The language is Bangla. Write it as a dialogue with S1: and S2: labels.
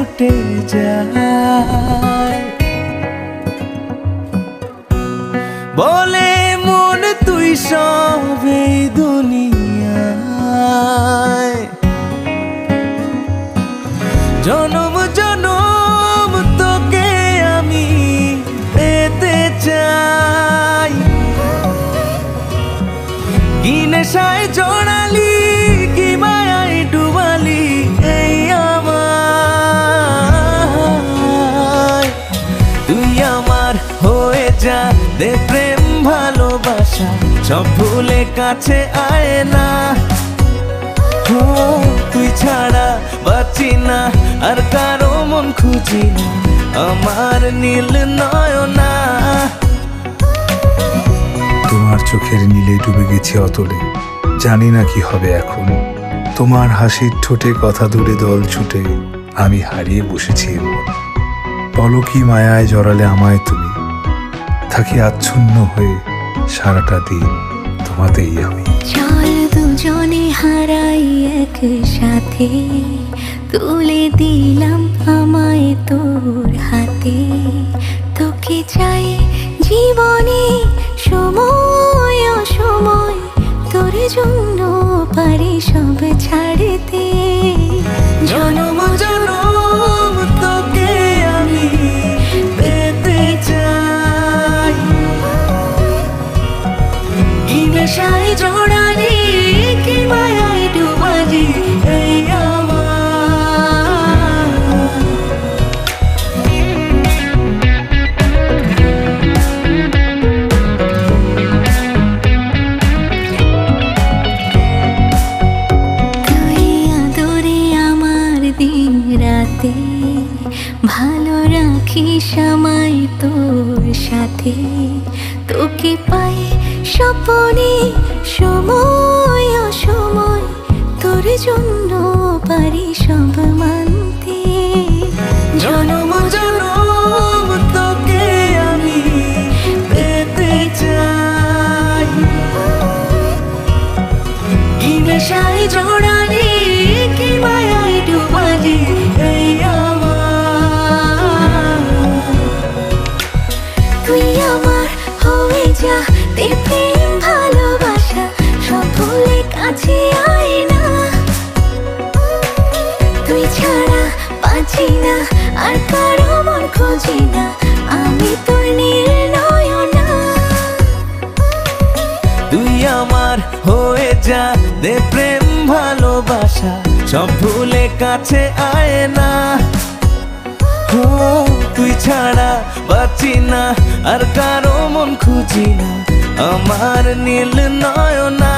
S1: ছুটে যায়। বলে মন তুই সব এই দুনিয়ায়, জনম জনম তোকে আমি পেতে চাই। কি নেশায় জড়ালি, কি মায়ায় ডুবালি এই আমায়। তুই আমার হয়ে যা, দে প্রেম ভালোবাসা সব ভুলে কাছে আয় না। তুই ছাড়া বাঁচি না, আর কারো মন খুঁজি না, আমার নীল নয়না।
S2: তোমার চোখের নীলে ডুবে গেছি অতলে, জানি না কি হবে এখন। তোমার হাসির ঠোঁটে কথা দূরে দল ছুটে আমি হারিয়ে বসেছি এমন। বলো কি মায়ায় জড়ালে আমায় তুমি, থাকি আচ্ছন্ন হয়ে সারাটা দিন তোমাতেই আমি।
S3: চল দুজনে হারাই একসাথে, তুলে দিলাম আমায় তোর হাতে। তোকে চাই জীবনে সময় অসময়, তোর জন্য পারি সব ছাড়তে।
S1: জনম জনম তোকে আমি পেতে চাই। কি নেশায় জড়ালি, কি মায়ায় ডুবালি এই
S3: রাতে ভালো রাখিস আমায় তোর সাথে। তোকে পাই স্বপনে সময় অসময়, তোর জন্য পারি সব মানতে।
S1: জনম জনম তোকে আমি পেতে চাই। কি নেশায় জড়ালি, কি মায়ায় ডুবালি এই
S3: তুই আমার হয়ে যা, দে প্রেম ভালোবাসা সব ভুলে কাছে আয় না। তুই ছাড়া বাঁচি না, আর কারো মন খুঁজি না, আমি তোর নীল নয়না।
S1: তুই আমার হয়ে যা, দে প্রেম ভালোবাসা সব ভুলে কাছে আয় না। তুই ছাড়া বাঁচি না, আর কারো মন খুঁজি না, আমার নীল নয়না।